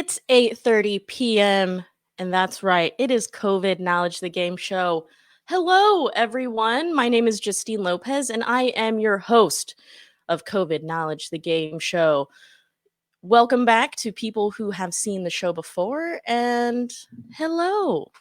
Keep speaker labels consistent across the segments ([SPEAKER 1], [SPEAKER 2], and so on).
[SPEAKER 1] It's 8:30 p.m. and that's right. It is COVID Knowledge the Game show. Hello everyone. My name is Justine Lopez and I am your host of COVID Knowledge the Game show. Welcome back to people who have seen the show before and hello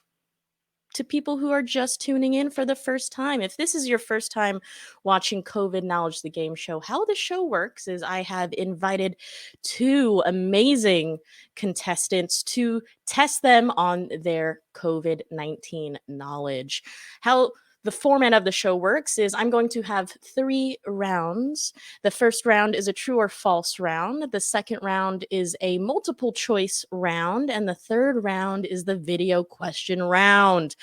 [SPEAKER 1] to people who are just tuning in for the first time. If this is your first time watching COVID Knowledge the Game show, how the show works is I have invited two amazing contestants to test them on their COVID-19 knowledge. How the format of the show works is I'm going to have 3 rounds. The first round is a true or false round. The second round is a multiple choice round. And the third round is the video question round.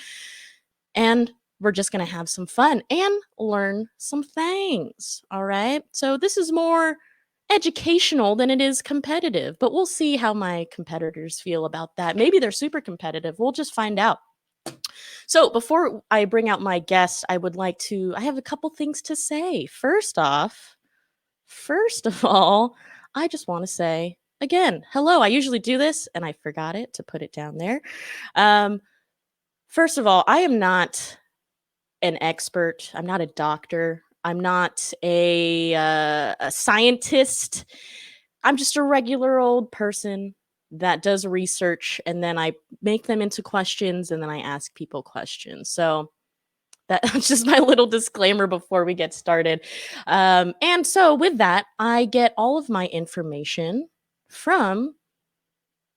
[SPEAKER 1] And we're just going to have some fun and learn some things. All right. So this is more educational than it is competitive, but we'll see how my competitors feel about that. Maybe they're super competitive. We'll just find out. So before I bring out my guest, I have a couple things to say. First of all, I just want to say again, hello. I usually do this and I forgot to put it down there. First of all, I am not an expert. I'm not a doctor. I'm not a scientist. I'm just a regular old person that does research, and then I make them into questions, and then I ask people questions. So that's just my little disclaimer before we get started. And so with that, I get all of my information from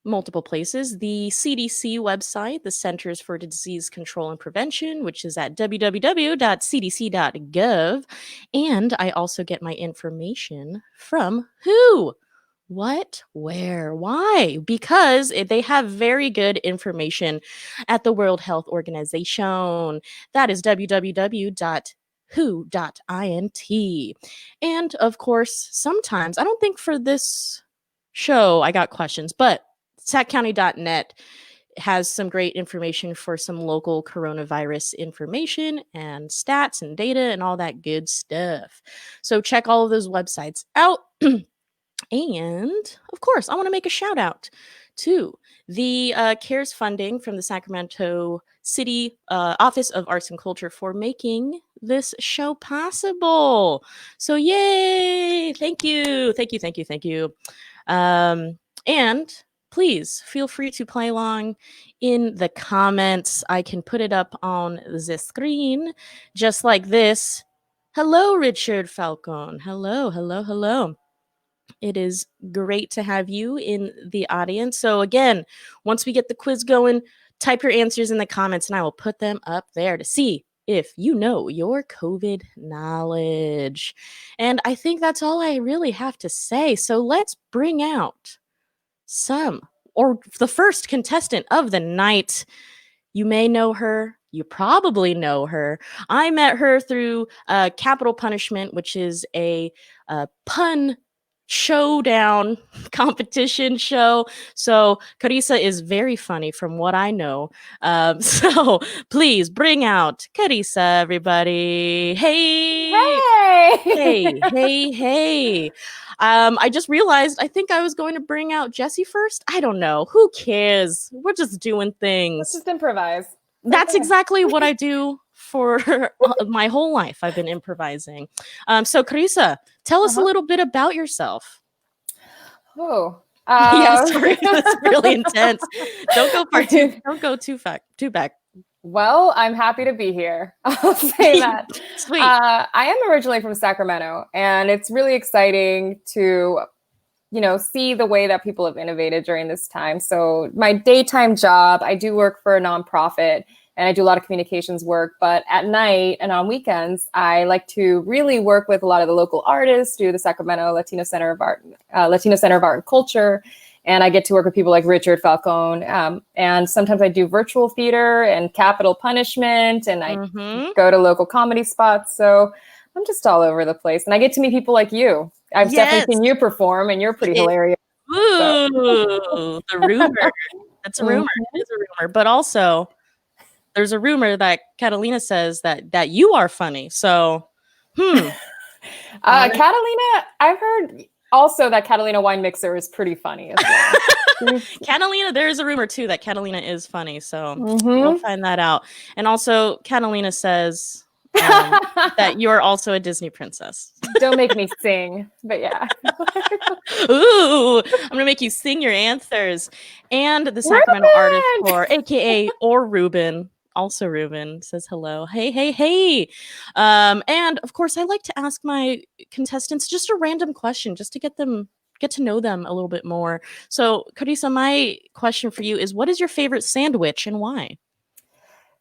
[SPEAKER 1] multiple places. The CDC website, the Centers for Disease Control and Prevention, which is at www.cdc.gov. And I also get my information from who? What, where, why? Because they have very good information at the World Health Organization. That is www.who.int. And of course, sometimes, I don't think for this show I got questions, but saccounty.net has some great information for some local coronavirus information and stats and data and all that good stuff. So check all of those websites out. And of course, I want to make a shout out to the CARES funding from the Sacramento City Office of Arts and Culture for making this show possible. So yay! Thank you. And please feel free to play along in the comments. I can put it up on the screen just like this. Hello, Richard Falcon. Hello. It is great to have you in the audience. So again, once we get the quiz going, type your answers in the comments and I will put them up there to see if you know your COVID knowledge. And I think that's all I really have to say. So let's bring out the first contestant of the night. You may know her. You probably know her. I met her through Capital Punishment, which is a pun showdown competition show. So Carissa is very funny from what I know. So please bring out Carissa, everybody. Hey. I just realized I think I was going to bring out Jessi first. I don't know. Who cares? We're just doing things.
[SPEAKER 2] Let's just improvise.
[SPEAKER 1] That's exactly what I do for my whole life. I've been improvising. So Carissa, tell us a little bit about yourself.
[SPEAKER 2] Oh,
[SPEAKER 1] yeah, sorry, that's really intense. Don't go too back.
[SPEAKER 2] Well, I'm happy to be here. I'll say that.
[SPEAKER 1] Sweet.
[SPEAKER 2] I am originally from Sacramento, and it's really exciting to, see the way that people have innovated during this time. So my daytime job, I do work for a nonprofit, and I do a lot of communications work. But at night and on weekends, I like to really work with a lot of the local artists through the Sacramento Latino Center of Art and Culture. And I get to work with people like Richard Falcon. And sometimes I do virtual theater and Capital Punishment, and I go to local comedy spots. So I'm just all over the place. And I get to meet people like you. I've definitely seen you perform, and you're pretty hilarious.
[SPEAKER 1] Ooh, the rumor. That's a rumor. It is a rumor. But also, there's a rumor that Catalina says that you are funny. So,
[SPEAKER 2] Catalina, I've heard also that Catalina Wine Mixer is pretty funny as well.
[SPEAKER 1] Catalina, there is a rumor too that Catalina is funny, so
[SPEAKER 2] Mm-hmm.
[SPEAKER 1] we'll find that out. And also, Catalina says that you're also a Disney princess.
[SPEAKER 2] Don't make me sing, but yeah.
[SPEAKER 1] Ooh, I'm gonna make you sing your answers. And the Sacramento Artist Corps, aka or Ruben, also Ruben says hello. Hey, hey, hey. And of course, I like to ask my contestants just a random question, just to get to know them a little bit more. So, Carissa, my question for you is: what is your favorite sandwich and why?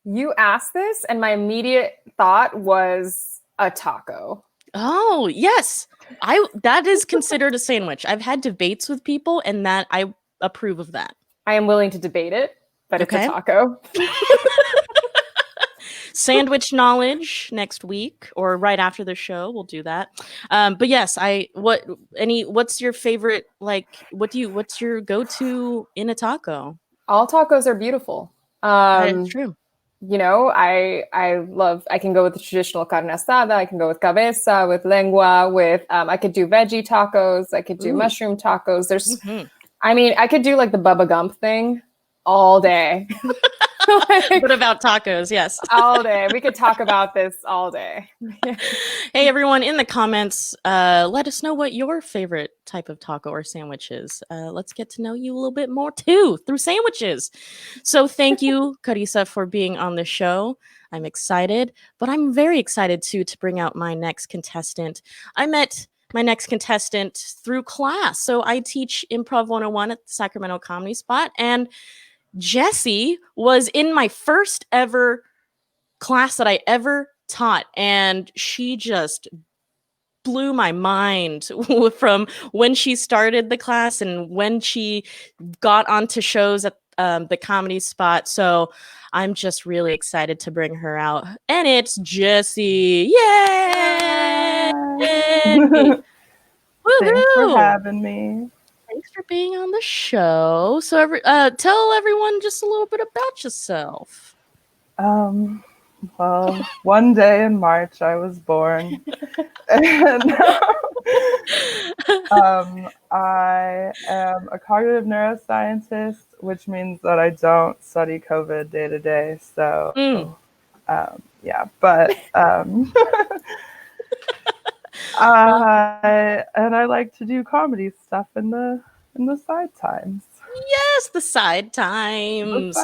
[SPEAKER 2] You asked this, and my immediate thought was a taco.
[SPEAKER 1] Oh, yes. That is considered a sandwich. I've had debates with people and that I approve of that.
[SPEAKER 2] I am willing to debate it, but it's a taco.
[SPEAKER 1] Sandwich knowledge next week or right after the show. We'll do that. But yes, what's your favorite, what's your go-to in a taco?
[SPEAKER 2] All tacos are beautiful.
[SPEAKER 1] That's true.
[SPEAKER 2] You know, I can go with the traditional carne asada. I can go with cabeza, with lengua, I could do veggie tacos. I could do mushroom tacos. I could do like the Bubba Gump thing all day.
[SPEAKER 1] What about tacos? Yes.
[SPEAKER 2] All day. We could talk about this all day.
[SPEAKER 1] Hey, everyone, in the comments, let us know what your favorite type of taco or sandwich is. Let's get to know you a little bit more, too, through sandwiches. So thank you, Carissa, for being on the show. I'm excited, but I'm very excited, too, to bring out my next contestant. I met my next contestant through class. So I teach Improv 101 at the Sacramento Comedy Spot, and Jessi was in my first ever class that I ever taught, and she just blew my mind from when she started the class and when she got onto shows at the Comedy Spot. So I'm just really excited to bring her out, and it's Jessi. Yay!
[SPEAKER 3] Thanks for having me.
[SPEAKER 1] Thanks for being on the show. So, tell everyone just a little bit about yourself.
[SPEAKER 3] Well, one day in March I was born, and I am a cognitive neuroscientist, which means that I don't study COVID day to day. So, yeah, but I like to do comedy stuff in the side times.
[SPEAKER 1] Yes, the side times.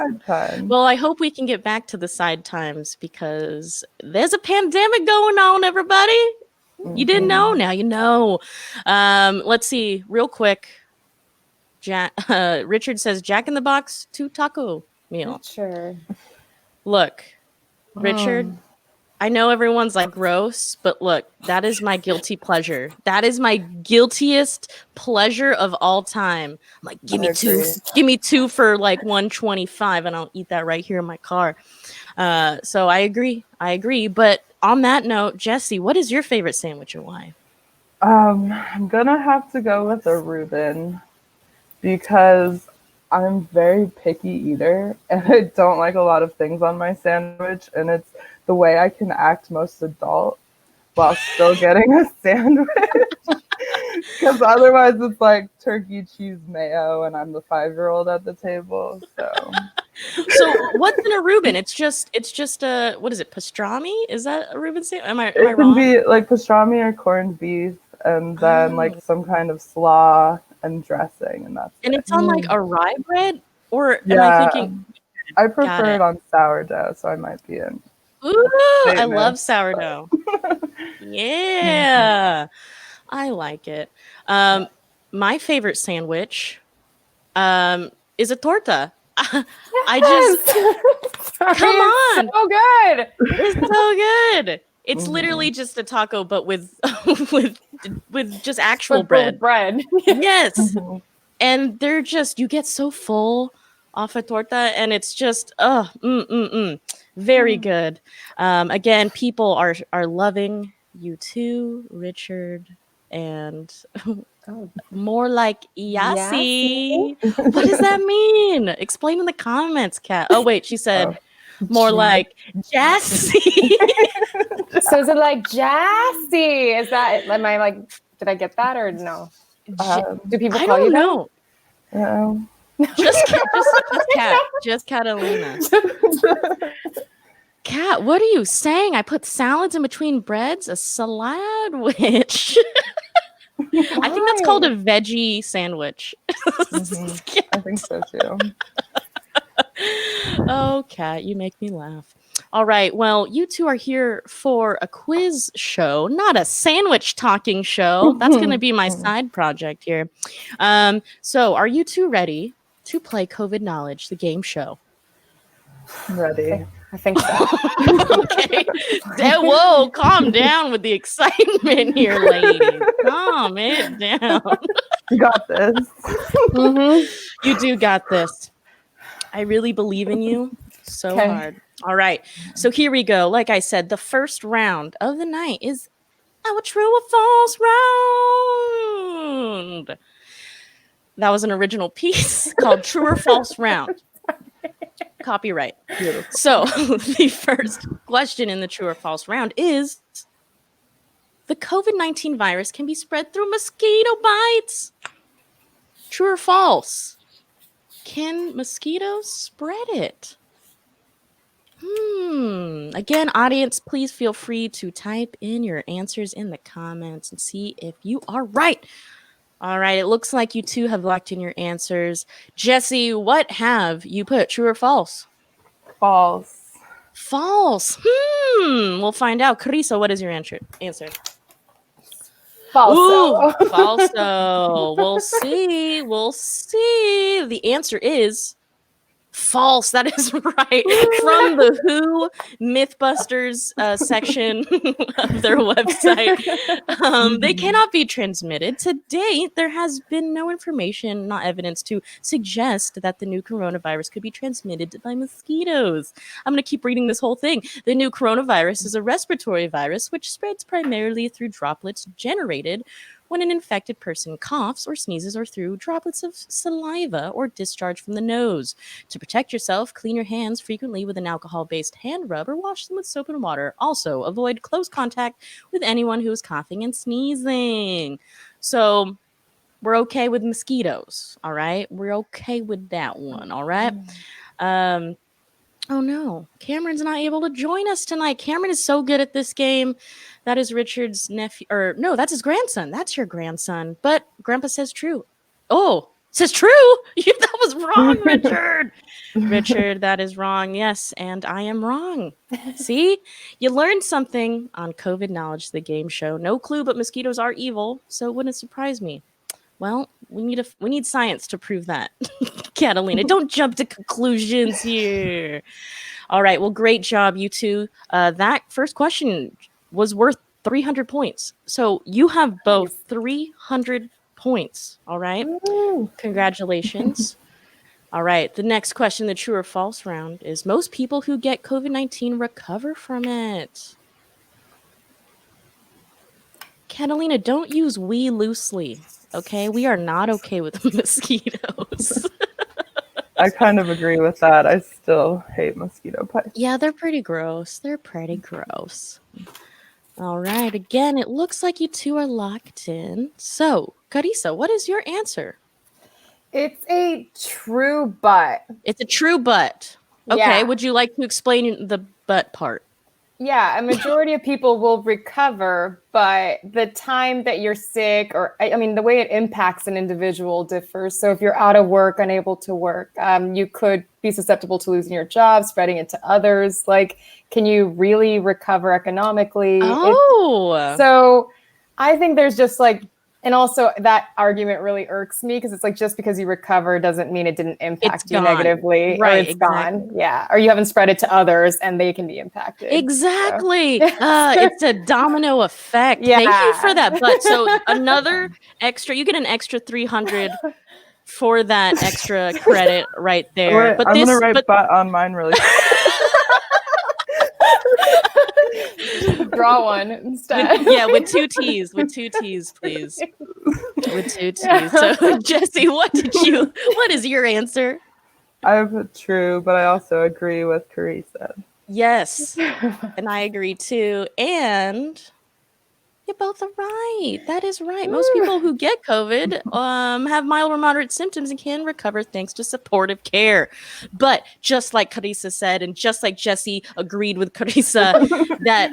[SPEAKER 1] Well, I hope we can get back to the side times because there's a pandemic going on, everybody. You didn't know? Now you know. Let's see, real quick. Richard says Jack in the Box 2 taco meal.
[SPEAKER 2] Not sure.
[SPEAKER 1] Look, Richard, I know everyone's like gross, but look, that is my guilty pleasure. That is my guiltiest pleasure of all time. I'm like, give me two for like $125, and I'll eat that right here in my car. So I agree. But on that note, Jessi, what is your favorite sandwich and why?
[SPEAKER 3] I'm gonna have to go with a Reuben because I'm very picky eater and I don't like a lot of things on my sandwich, and it's the way I can act most adult while still getting a sandwich. Because otherwise it's like turkey, cheese, mayo, and I'm the 5-year-old at the table. So
[SPEAKER 1] what's in a Reuben? It's just a, what is it, pastrami? Is that a Reuben sandwich? Am I
[SPEAKER 3] it
[SPEAKER 1] wrong?
[SPEAKER 3] Can be like pastrami or corned beef, and then like some kind of slaw and dressing, and that's
[SPEAKER 1] and
[SPEAKER 3] it.
[SPEAKER 1] It's on like a rye bread, or
[SPEAKER 3] yeah,
[SPEAKER 1] am I thinking?
[SPEAKER 3] I prefer it on sourdough, so I might be in.
[SPEAKER 1] Ooh, I love sourdough. Yeah, I like it. My favorite sandwich is a torta. I just come on,
[SPEAKER 2] so good.
[SPEAKER 1] It's so good. It's literally just a taco, but with with just actual bread. Yes, and they're just, you get so full off a torta, and it's just very good. Again, people are loving you too, Richard, and more like Yassi. What does that mean? Explain in the comments, Kat. Oh wait, she said more like Jessi.
[SPEAKER 2] So is it like Jessi? Is that, am I like, did I get that or no? Do people call you that?
[SPEAKER 3] No.
[SPEAKER 1] Just Catalina. Cat, what are you saying? I put salads in between breads? A sandwich? I think that's called a veggie sandwich.
[SPEAKER 3] I think so too.
[SPEAKER 1] Oh, Cat, you make me laugh. All right. Well, you two are here for a quiz show, not a sandwich talking show. That's going to be my side project here. So are you two ready to play COVID Knowledge, the game show?
[SPEAKER 3] Ready.
[SPEAKER 2] I think so.
[SPEAKER 1] Okay. Whoa, calm down with the excitement here, ladies. Calm it down.
[SPEAKER 3] You got this.
[SPEAKER 1] You do got this. I really believe in you so hard. All right. So here we go. Like I said, the first round of the night is our true or false round. That was an original piece called True or False Round. Copyright. Beautiful. So the first question in the true or false round is, the COVID-19 virus can be spread through mosquito bites. True or false? Can mosquitoes spread it? Again, audience, please feel free to type in your answers in the comments and see if you are right. All right, it looks like you two have locked in your answers. Jessi, what have you put, true or false?
[SPEAKER 3] False.
[SPEAKER 1] False. We'll find out. Carissa, what is your answer?
[SPEAKER 2] Falso.
[SPEAKER 1] Ooh, falso. We'll see. We'll see. The answer is false. That is right. From the Who Mythbusters section of their website. They cannot be transmitted. To date, there has been no information, not evidence, to suggest that the new coronavirus could be transmitted by mosquitoes. I'm going to keep reading this whole thing. The new coronavirus is a respiratory virus which spreads primarily through droplets generated when an infected person coughs or sneezes, or through droplets of saliva or discharge from the nose. To protect yourself, clean your hands frequently with an alcohol-based hand rub or wash them with soap and water. Also, avoid close contact with anyone who is coughing and sneezing. So we're okay with mosquitoes, all right? We're okay with that one, all right? Oh no, Cameron's not able to join us tonight. Cameron is so good at this game. That is Richard's nephew, or no, that's his grandson. That's your grandson. But Grandpa says true. Oh, says true? That was wrong, Richard. Richard, that is wrong. Yes, and I am wrong. See? You learned something on COVID Knowledge, the game show. No clue, but mosquitoes are evil, so it wouldn't surprise me. Well, we need science to prove that. Catalina, don't jump to conclusions here. All right, well, great job, you two. That first question was worth 300 points. So you have both 300 points, all right? Congratulations. All right, the next question, the true or false round, is most people who get COVID-19 recover from it. Catalina, don't use we loosely. Okay, we are not okay with mosquitoes.
[SPEAKER 3] I kind of agree with that. I still hate mosquito bites.
[SPEAKER 1] Yeah, they're pretty gross. All right, again, it looks like you two are locked in. So, Carissa, what is your answer?
[SPEAKER 2] It's a true but.
[SPEAKER 1] It's a true but. Okay,
[SPEAKER 2] Yeah.
[SPEAKER 1] Would you like to explain the but part?
[SPEAKER 2] Yeah, a majority of people will recover, but the time that you're sick, or I mean, the way it impacts an individual differs. So if you're out of work, unable to work, you could be susceptible to losing your job, spreading it to others. Like, can you really recover economically? So I think there's just like, and also that argument really irks me because it's like, just because you recover doesn't mean it didn't impact you negatively.
[SPEAKER 1] Right,
[SPEAKER 2] or it's gone. Yeah. Or you haven't spread it to others and they can be impacted.
[SPEAKER 1] Exactly. So. It's a domino effect. Yeah. Thank you for that. But so another extra, you get an extra 300 for that extra credit right there.
[SPEAKER 3] Wait, I'm going to write but on mine really quick.
[SPEAKER 2] Draw one instead.
[SPEAKER 1] With two T's. With two T's, please. With two T's. So, Jessi, what is your answer?
[SPEAKER 3] I have a true, but I also agree with Carissa.
[SPEAKER 1] Yes. And I agree too. And You both are right. That is right. Most people who get COVID have mild or moderate symptoms and can recover thanks to supportive care. But just like Carissa said, and just like Jessi agreed with Carissa, that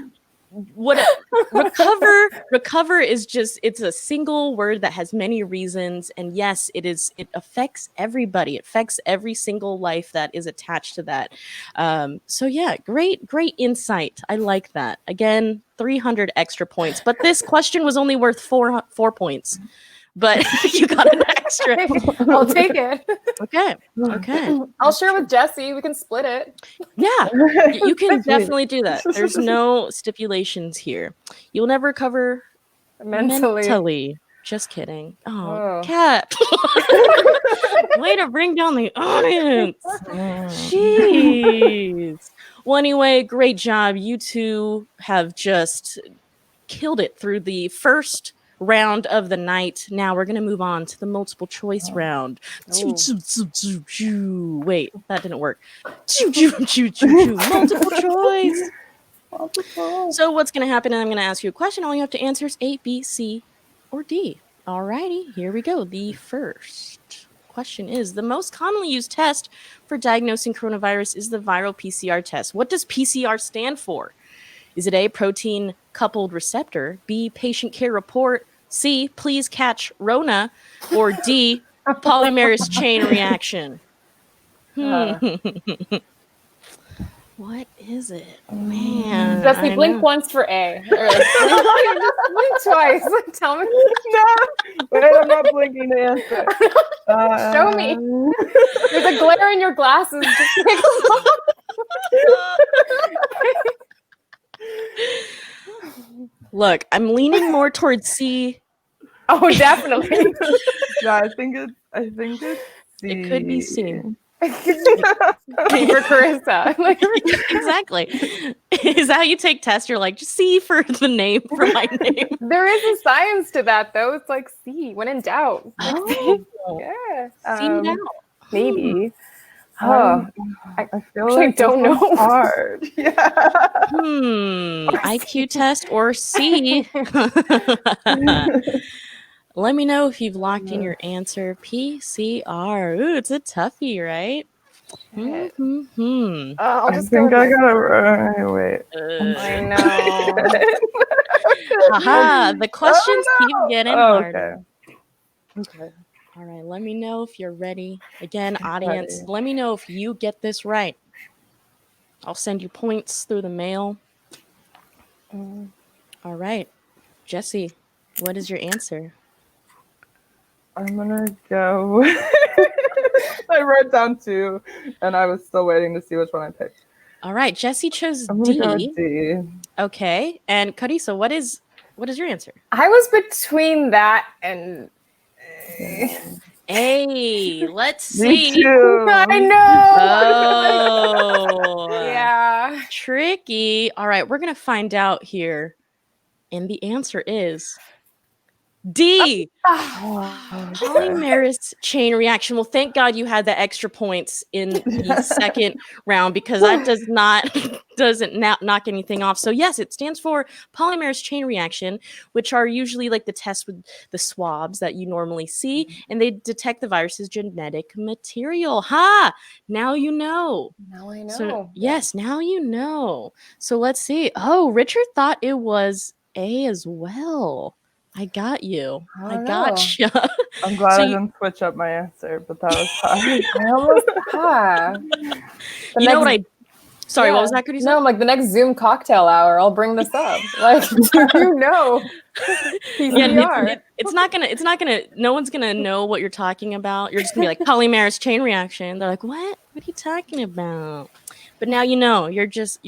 [SPEAKER 1] recover is just, it's a single word that has many reasons, and yes, it affects everybody. It affects every single life that is attached to that. So yeah, great insight. I like that. Again, 300 extra points, but this question was only worth four points, but you got an extra.
[SPEAKER 2] I'll take it.
[SPEAKER 1] Okay.
[SPEAKER 2] I'll share with Jessi. We can split it.
[SPEAKER 1] Yeah, you can definitely do that. There's no stipulations here. You'll never recover mentally. Just kidding. Oh, Kat. Way to bring down the audience. Jeez. Well, anyway, great job. You two have just killed it through the first round of the night. Now we're gonna move on to the multiple choice round. Wait, that didn't work. Multiple choice. So what's gonna happen? I'm gonna ask you a question. All you have to answer is A, B, C, or D. Alrighty, here we go. The first question is: the most commonly used test for diagnosing coronavirus is the viral PCR test. What does PCR stand for? Is it A, protein coupled receptor, B, patient care report, C, please catch Rona, or D, polymerase chain reaction? What is it? Man.
[SPEAKER 2] Jessi, blink once for A. Or blink twice. Tell me.
[SPEAKER 3] No, wait, I'm not blinking to answer.
[SPEAKER 2] Show me. There's a glare in your glasses. Just pick them up.
[SPEAKER 1] Look, I'm leaning more towards C.
[SPEAKER 2] Oh, definitely.
[SPEAKER 3] Yeah, I think it's C.
[SPEAKER 1] It could be C.
[SPEAKER 2] For Carissa.
[SPEAKER 1] Exactly. Is that how you take tests? You're like, just C for the name, for my name.
[SPEAKER 2] There is a science to that, though. It's like C, when in doubt.
[SPEAKER 1] Oh.
[SPEAKER 2] Yeah.
[SPEAKER 1] C now.
[SPEAKER 2] Maybe.
[SPEAKER 3] I feel like
[SPEAKER 2] don't know.
[SPEAKER 3] Hard. Yeah.
[SPEAKER 1] IQ test or C. Let me know if you've locked in your answer. PCR. Ooh, it's a toughie, right?
[SPEAKER 2] I
[SPEAKER 3] think I gotta wait.
[SPEAKER 2] I know.
[SPEAKER 1] Haha, the questions keep getting harder.
[SPEAKER 3] Okay.
[SPEAKER 1] All right, let me know if you're ready. Again, audience, let me know if you get this right. I'll send you points through the mail. All right, Jessi, what is your answer?
[SPEAKER 3] I'm gonna go. I wrote down 2, and I was still waiting to see which one I picked.
[SPEAKER 1] All right, Jessi chose
[SPEAKER 3] I'm
[SPEAKER 1] D.
[SPEAKER 3] gonna go with D.
[SPEAKER 1] Okay, and Carissa, what is your answer?
[SPEAKER 2] I was between that and
[SPEAKER 1] A. Let's
[SPEAKER 3] Me
[SPEAKER 1] see.
[SPEAKER 3] too.
[SPEAKER 2] I know.
[SPEAKER 1] Oh,
[SPEAKER 2] Yeah.
[SPEAKER 1] tricky. All right, we're gonna find out here, and the answer is D. Polymerase chain reaction. Well, thank God you had the extra points in the second round, because that doesn't knock anything off. So yes, it stands for polymerase chain reaction, which are usually like the tests with the swabs that you normally see, and they detect the virus's genetic material. Ha! Now you know.
[SPEAKER 2] Now I know.
[SPEAKER 1] So yes, now you know. So let's see. Oh, Richard thought it was A as well. I got you. I got you.
[SPEAKER 3] I'm glad I didn't switch up my answer, but that was hard.
[SPEAKER 2] I almost
[SPEAKER 1] You know what Sorry, what was that, Carissa?
[SPEAKER 2] No, I'm like, the next Zoom cocktail hour, I'll bring this up. Like, you know, PCR.
[SPEAKER 1] It's not gonna. No one's gonna know what you're talking about. You're just gonna be like polymerase chain reaction. They're like, what? What are you talking about? But now you know. You're this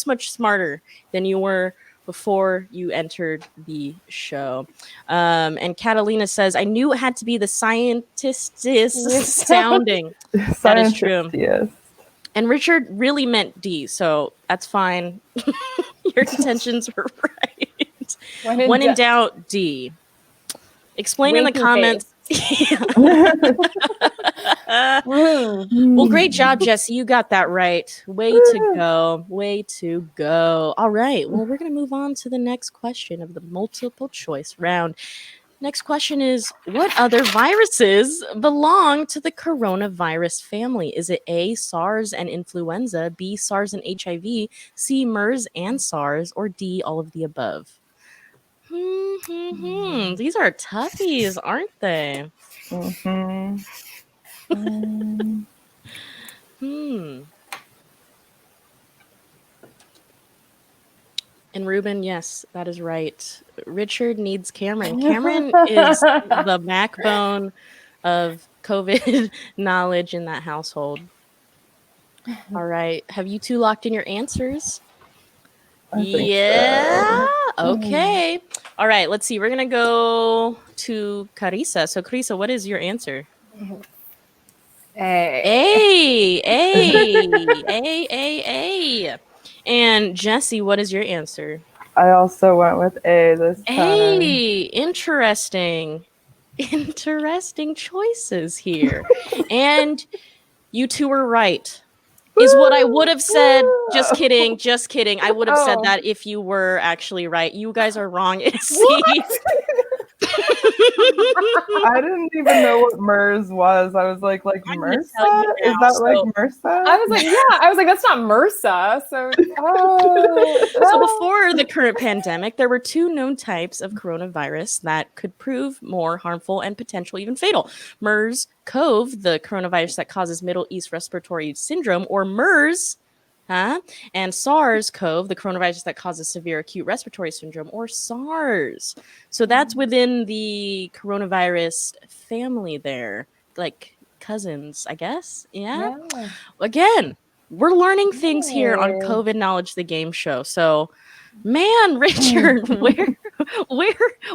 [SPEAKER 1] much smarter than you were before you entered the show. And Catalina says, I knew it had to be the scientist sounding. That is true.
[SPEAKER 3] Yes.
[SPEAKER 1] And Richard really meant D, so that's fine. Your intentions were right. When in doubt, D. Explain in the comments. Well, Well, great job, Jessi. You got that right. Way to go. Way to go. All right. Well, we're going to move on to the next question of the multiple choice round. Next question is, what other viruses belong to the coronavirus family? Is it A, SARS and influenza, B, SARS and HIV, C, MERS and SARS, or D, all of the above? These are toughies, aren't they? And Ruben, yes, that is right. Richard needs Cameron. Cameron is the backbone of COVID knowledge in that household. All right. Have you two locked in your answers? Yeah. So. Okay. All right. Let's see. We're going to go to Carissa. So, Carissa, what is your answer? A. And Jessi, what is your answer?
[SPEAKER 3] I also went with A this time.
[SPEAKER 1] A. Interesting choices here. And you two were right. Is what I would have said. Just kidding. I would have said that if you were actually right. You guys are wrong. It's C.
[SPEAKER 3] I didn't even know what MERS was. I was like MRSA? Is that like MRSA?
[SPEAKER 2] I was like, yeah. I was like, that's not MRSA. So,
[SPEAKER 1] So before the current pandemic, there were two known types of coronavirus that could prove more harmful and potentially even fatal. MERS-CoV, the coronavirus that causes Middle East Respiratory Syndrome, or MERS, and SARS-CoV, the coronavirus that causes severe acute respiratory syndrome, or SARS. So that's within the coronavirus family there, like cousins, I guess. Yeah. Again, we're learning things here on COVID Knowledge, the game show. So, man, Richard,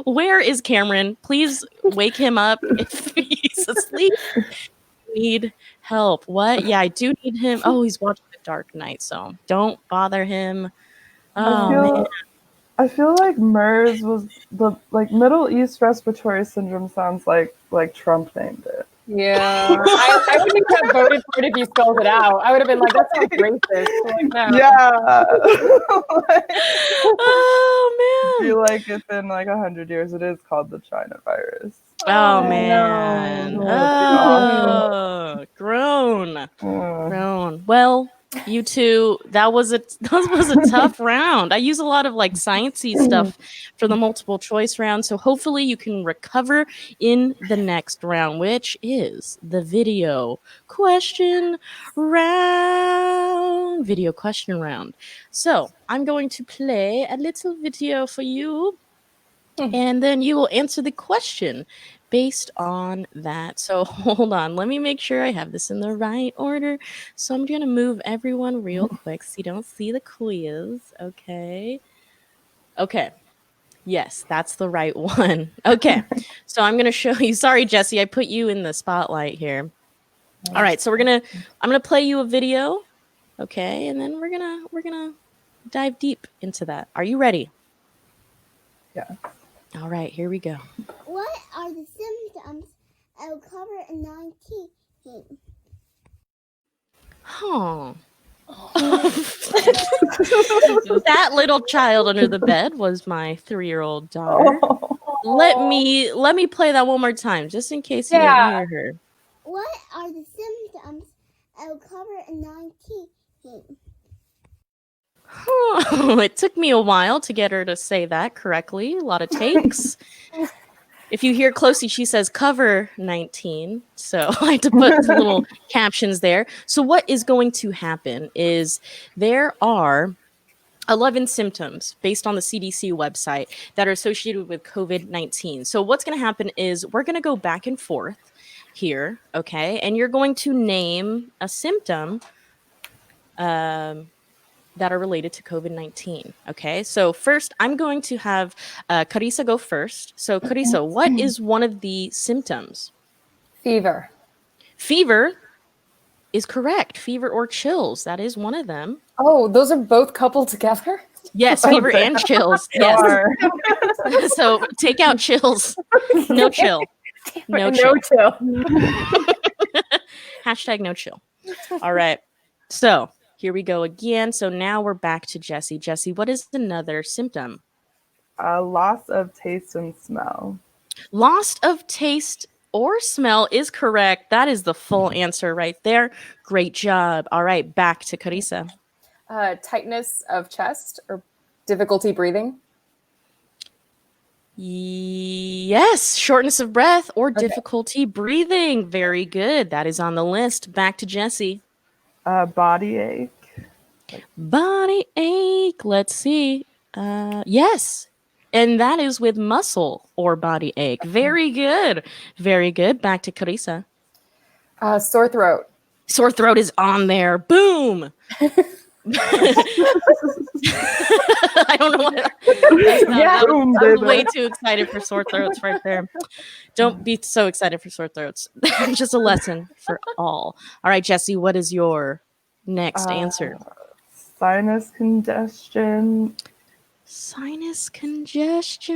[SPEAKER 1] where is Cameron? Please wake him up if he's asleep. Need help. What? Yeah, I do need him. Oh, he's watching The Dark Knight, so don't bother him. Man.
[SPEAKER 3] I feel like MERS was the Middle East Respiratory Syndrome sounds like Trump named it.
[SPEAKER 2] Yeah, I wouldn't have voted for it if you spelled it out. I would have been like, that sounds racist. Like, no.
[SPEAKER 3] Yeah.
[SPEAKER 1] Oh man.
[SPEAKER 3] I feel like if in 100 years it is called the China virus.
[SPEAKER 1] Oh man. No. Grown. Well, you two, that was a tough round. I use a lot of sciencey stuff for the multiple choice round, so hopefully you can recover in the next round, which is the video question round. So I'm going to play a little video for you, and then you will answer the question based on that. So hold on, let me make sure I have this in the right order. So I'm gonna move everyone real quick so you don't see the quiz. Okay. Yes, that's the right one. Okay. So I'm gonna show you. Sorry, Jessi, I put you in the spotlight here. All right, so I'm gonna play you a video. Okay, and then we're gonna dive deep into that. Are you ready?
[SPEAKER 3] Yeah.
[SPEAKER 1] All right, here we go.
[SPEAKER 4] What are the symptoms of COVID-19?
[SPEAKER 1] That little child under the bed was my 3-year-old daughter. Let me play that one more time, just in case you didn't hear her.
[SPEAKER 4] What are the symptoms of COVID-19?
[SPEAKER 1] It took me a while to get her to say that correctly. A lot of takes. If you hear closely, she says cover 19. So I had to put the little captions there. So what is going to happen is there are 11 symptoms based on the CDC website that are associated with COVID-19. So what's going to happen is we're going to go back and forth here, okay? And you're going to name a symptom that are related to COVID-19. Okay, so first I'm going to have Carissa go first. So Carissa, what is one of the symptoms?
[SPEAKER 2] Fever.
[SPEAKER 1] Fever is correct. Fever or chills, that is one of them.
[SPEAKER 2] Oh, those are both coupled together?
[SPEAKER 1] Yes, fever and chills. Yes. So take out chills. No chill. No chill.
[SPEAKER 2] No chill.
[SPEAKER 1] Hashtag no chill. All right. So here we go again. So now we're back to Jessi. Jessi, what is another symptom?
[SPEAKER 3] Loss of taste and smell.
[SPEAKER 1] Loss of taste or smell is correct. That is the full answer right there. Great job. All right, back to Carissa.
[SPEAKER 2] Tightness of chest or difficulty breathing.
[SPEAKER 1] Yes, shortness of breath or difficulty breathing. Very good. That is on the list. Back to Jessi.
[SPEAKER 3] Body ache.
[SPEAKER 1] Body ache. Let's see. Yes. And that is with muscle or body ache. Very good. Very good. Back to Carissa.
[SPEAKER 2] Sore throat.
[SPEAKER 1] Sore throat is on there. Boom. I don't know what. I'm way too excited for sore throats right there. Don't be so excited for sore throats. Just a lesson for all. All right, Jessi, what is your next answer?
[SPEAKER 3] Sinus congestion.
[SPEAKER 1] Sinus congestion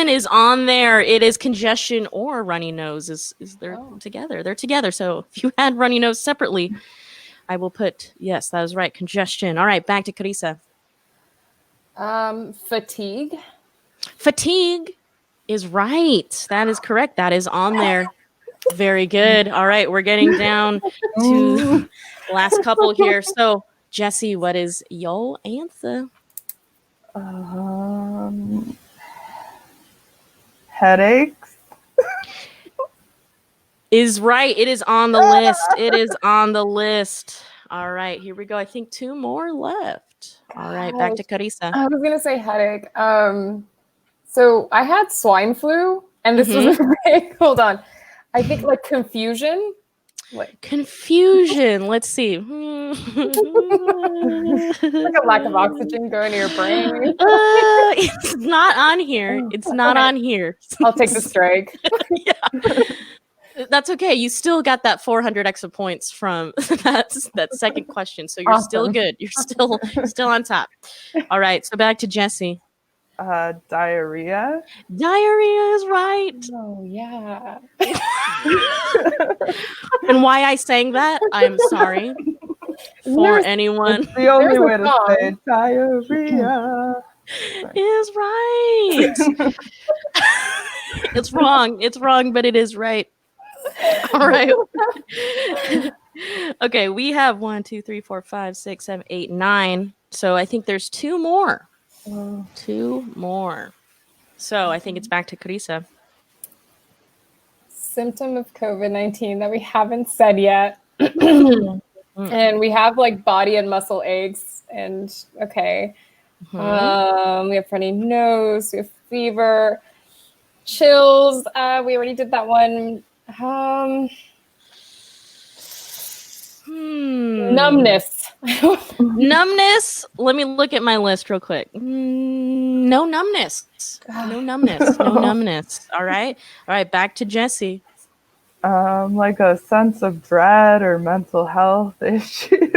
[SPEAKER 1] is on there. It is congestion or runny nose. Is they're together? They're together. So if you had runny nose separately, I will put yes. That is right. Congestion. All right. Back to Carissa.
[SPEAKER 2] Fatigue.
[SPEAKER 1] Fatigue is right. That is correct. That is on there. Very good. All right. We're getting down to the last couple here. So Jessi, what is your answer?
[SPEAKER 3] Headaches.
[SPEAKER 1] Is right. It is on the list. It is on the list. All right, here we go. I think 2 more left. All right, back to Carissa.
[SPEAKER 2] I was gonna say headache. So I had swine flu, and this was a big. Hold on, I think like confusion.
[SPEAKER 1] Confusion. Let's see.
[SPEAKER 2] Like a lack of oxygen going to your brain.
[SPEAKER 1] It's not on here. It's not on here.
[SPEAKER 2] I'll take the strike.
[SPEAKER 1] Yeah. That's okay. You still got that 400 extra points from that second question. So you're still good. You're still on top. All right. So back to Jessi.
[SPEAKER 3] Diarrhea.
[SPEAKER 1] Diarrhea is right.
[SPEAKER 2] Oh, yeah.
[SPEAKER 1] And why I sang that, I'm sorry for anyone.
[SPEAKER 3] It's the only way to say it. Diarrhea.
[SPEAKER 1] Is right. It's wrong. It's wrong, but it is right. All right. Okay, we have 1, 2, 3, 4, 5, 6, 7, 8, 9. So I think there's 2 more. 2 more. So I think it's back to Carissa.
[SPEAKER 2] Symptom of COVID-19 that we haven't said yet. And we have like body and muscle aches. And okay. We have runny nose. We have fever. Chills. We already did that one. Numbness.
[SPEAKER 1] Numbness. Let me look at my list real quick. No numbness. No numbness. No numbness. All right. Back to Jessi.
[SPEAKER 3] Like a sense of dread or mental health issues.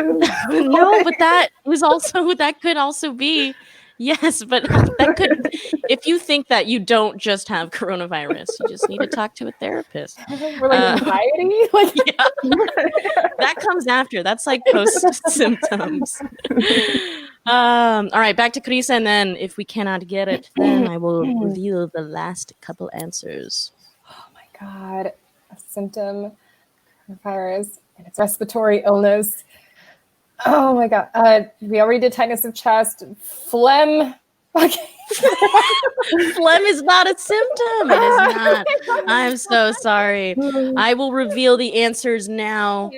[SPEAKER 1] No, but that could also be. Yes, but that could, if you think that you don't just have coronavirus, you just need to talk to a therapist.
[SPEAKER 2] We're like anxiety?
[SPEAKER 1] Yeah. That comes after. That's like post symptoms. All right, back to Carissa, and then if we cannot get it, then I will reveal the last couple answers.
[SPEAKER 2] Oh my God. A symptom, coronavirus, and it's respiratory illness. Oh my God. We already did tightness of chest. Phlegm. Okay.
[SPEAKER 1] Phlegm is not a symptom. It is not. I'm so sorry. I will reveal the answers now.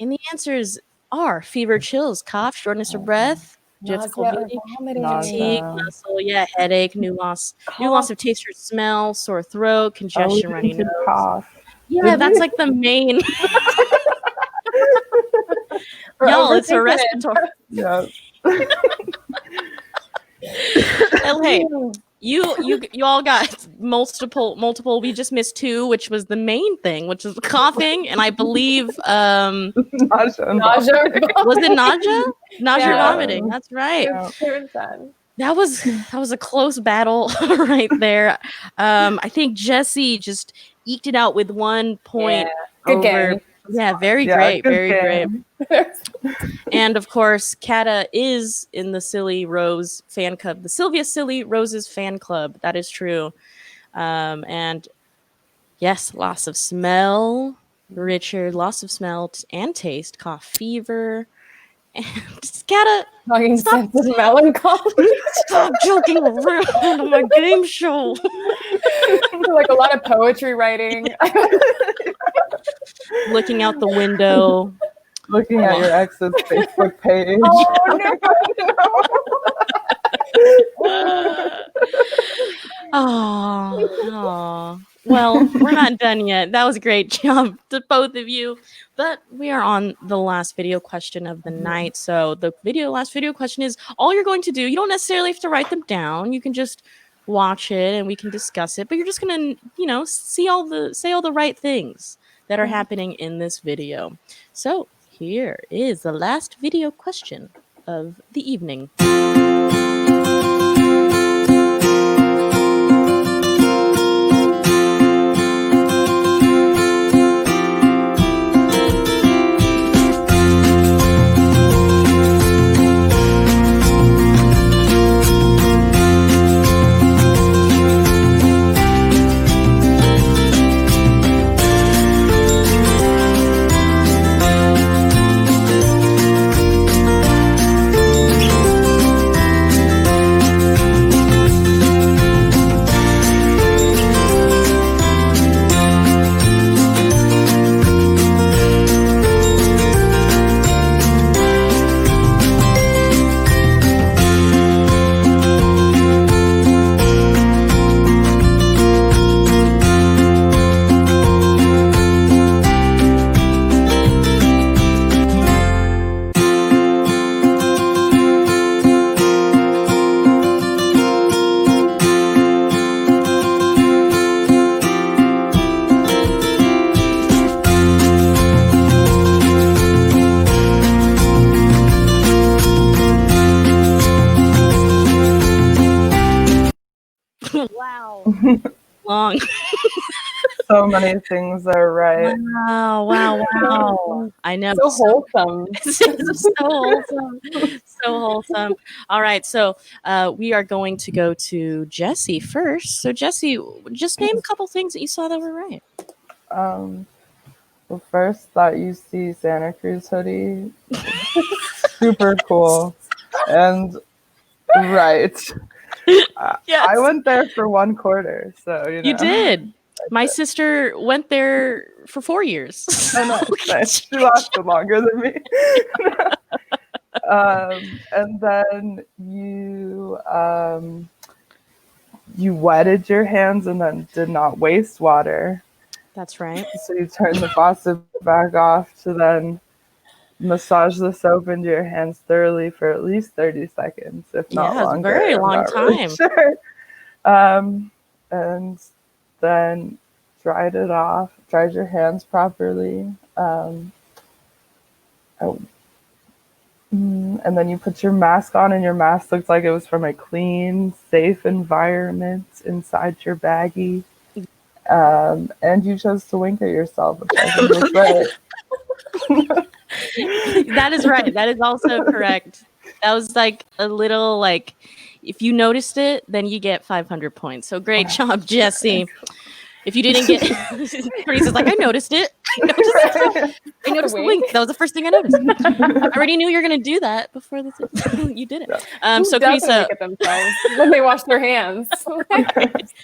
[SPEAKER 1] And the answers are fever, chills, cough, shortness of breath, difficulty, fatigue, muscle, headache, new loss of taste or smell, sore throat, congestion, runny nose.
[SPEAKER 3] Cough.
[SPEAKER 1] Yeah, that's like the main. Y'all, it's a respiratory.
[SPEAKER 3] Yeah.
[SPEAKER 1] Hey, you all got multiple. We just missed 2, which was the main thing, which was coughing, and I believe
[SPEAKER 3] nausea.
[SPEAKER 1] Was it nausea? Nausea, vomiting. That's right.
[SPEAKER 2] Yeah.
[SPEAKER 1] That was a close battle right there. I think Jessi just eked it out with 1 point.
[SPEAKER 2] Good game.
[SPEAKER 1] Yeah, very
[SPEAKER 3] Yeah,
[SPEAKER 1] great,
[SPEAKER 3] good
[SPEAKER 1] very great.
[SPEAKER 3] game.
[SPEAKER 1] And of course, Kata is in the Silly Rose fan club, the Sylvia Silly Roses fan club. That is true. And yes, loss of smell, Richard, loss of smell and taste, cough, fever. And Kata,
[SPEAKER 2] Talking
[SPEAKER 1] Stop.
[SPEAKER 2] sense of melancholy.
[SPEAKER 1] stop joking around on my game show.
[SPEAKER 2] Like a lot of poetry writing.
[SPEAKER 1] Looking out the window.
[SPEAKER 3] Looking at your ex's Facebook page.
[SPEAKER 1] Oh, well, we're not done yet. That was a great job to both of you. But we are on the last video question of the night. So the last video question is all you're going to do. You don't necessarily have to write them down. You can just watch it and we can discuss it. But you're just gonna, say all the right things that are happening in this video. So here is the last video question of the evening. Wow. Long.
[SPEAKER 3] So many things are right.
[SPEAKER 1] Wow. I know.
[SPEAKER 2] So wholesome.
[SPEAKER 1] So wholesome. So wholesome. All right. So we are going to go to Jessi first. So Jessi, just name a couple things that you saw that were right.
[SPEAKER 3] Well, first, thought you see Santa Cruz hoodie. Super cool. And right.
[SPEAKER 1] Yes.
[SPEAKER 3] I went there for 1 quarter, so
[SPEAKER 1] You did. My sister went there for 4 years.
[SPEAKER 3] I know, nice. She lasted longer than me. And then you wetted your hands and then did not waste water.
[SPEAKER 1] That's right.
[SPEAKER 3] So you turn the faucet back off to then massage the soap into your hands thoroughly for at least 30 seconds, if not longer.
[SPEAKER 1] Very long time.
[SPEAKER 3] Sure. And then dried your hands properly. And then you put your mask on, and your mask looked like it was from a clean, safe environment inside your baggie. And you chose to wink at yourself, which I think was right.
[SPEAKER 1] That is right. That is also correct. That was like a little like, if you noticed it, then you get 500 points. So great job, Jessi. If you didn't get, Carissa's like, I noticed it. I noticed the wink. That was the first thing I noticed. I already knew you were going to do that before you did it. So Carissa,
[SPEAKER 2] look at themselves when they wash their hands.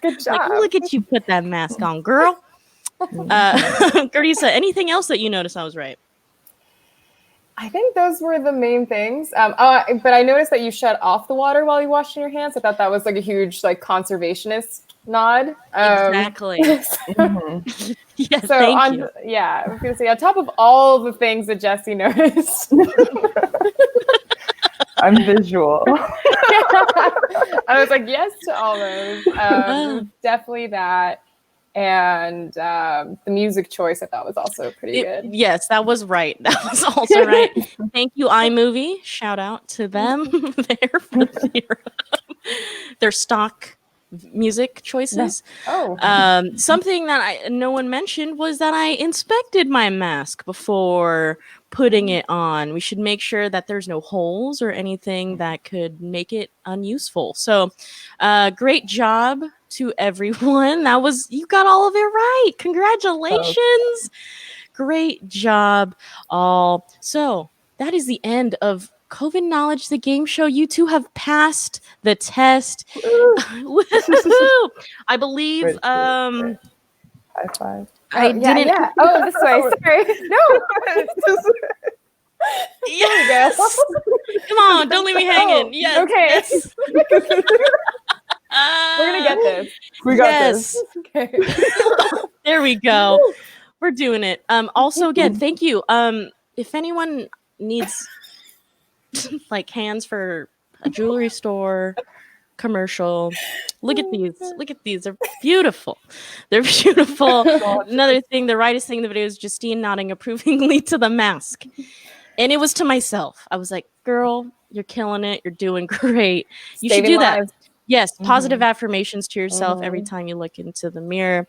[SPEAKER 2] Good job.
[SPEAKER 1] Like, look at you put that mask on, girl. Carissa, anything else that you noticed I was right?
[SPEAKER 2] I think those were the main things. But I noticed that you shut off the water while you washed your hands. I thought that was like a huge like conservationist nod.
[SPEAKER 1] Exactly. Yes,
[SPEAKER 2] so
[SPEAKER 1] thank you.
[SPEAKER 2] Yeah, I was gonna say on top of all the things that Jessi noticed.
[SPEAKER 3] I'm visual.
[SPEAKER 2] I was like, yes to all those. Definitely that. And the music choice I thought was also pretty good.
[SPEAKER 1] Yes, that was right. That was also right. Thank you, iMovie. Shout out to them there for their stock music choices.
[SPEAKER 2] Oh.
[SPEAKER 1] Something that no one mentioned was that I inspected my mask before putting it on. We should make sure that there's no holes or anything that could make it unuseful. So, great job to everyone. You got all of it right. Congratulations. Great job, all. So, that is the end of COVID Knowledge, the game show. You two have passed the test. Woohoo! I believe
[SPEAKER 3] Great, great. High five.
[SPEAKER 1] I didn't.
[SPEAKER 2] Yeah. Oh, this way. Sorry. No.
[SPEAKER 1] Yes. Come on, don't leave me hanging.
[SPEAKER 2] Oh,
[SPEAKER 1] Yes.
[SPEAKER 2] okay.
[SPEAKER 1] Yes.
[SPEAKER 2] We're gonna get this.
[SPEAKER 3] We got
[SPEAKER 1] Yes.
[SPEAKER 3] this.
[SPEAKER 2] Okay.
[SPEAKER 1] There we go. We're doing it. Also, again, thank you. If anyone needs like hands for a jewelry store commercial, look at these. Look at these. They're beautiful. They're beautiful. Another thing, the rightest thing in the video is Justine nodding approvingly to the mask. And it was to myself. I was like, girl, you're killing it. You're doing great. You should do that. Yes, positive affirmations to yourself every time you look into the mirror.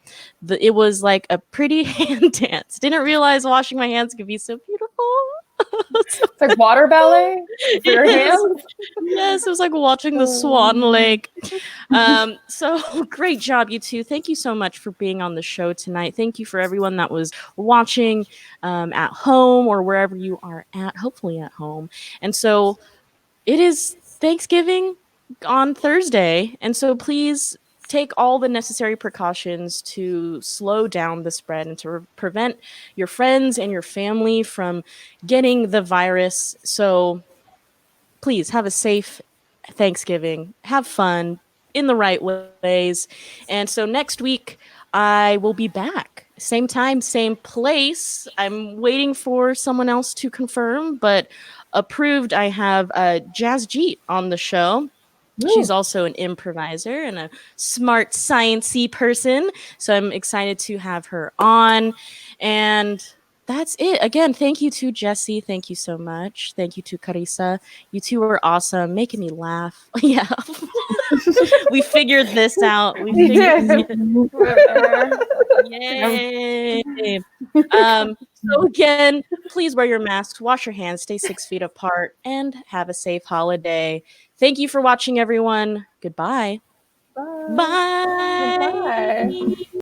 [SPEAKER 1] It was like a pretty hand dance. Didn't realize washing my hands could be so beautiful.
[SPEAKER 2] It's like water ballet for your hands.
[SPEAKER 1] Yes, it was like watching the Swan Lake. So great job, you two. Thank you so much for being on the show tonight. Thank you for everyone that was watching at home or wherever you are at, hopefully at home. And so it is Thanksgiving on Thursday, and so please take all the necessary precautions to slow down the spread and to prevent your friends and your family from getting the virus. So please have a safe Thanksgiving, have fun in the right ways. And so next week I will be back, same time, same place. I'm waiting for someone else to confirm, but approved. I have Jazz Jeet on the show. She's also an improviser and a smart, sciencey person. So I'm excited to have her on. And that's it. Again, thank you to Jessi. Thank you so much. Thank you to Carissa. You two were awesome, making me laugh. Yeah. We figured this out. Yay. So again, please wear your masks, wash your hands, stay 6 feet apart, and have a safe holiday. Thank you for watching, everyone. Goodbye.
[SPEAKER 2] Bye.
[SPEAKER 1] Bye.
[SPEAKER 2] Bye.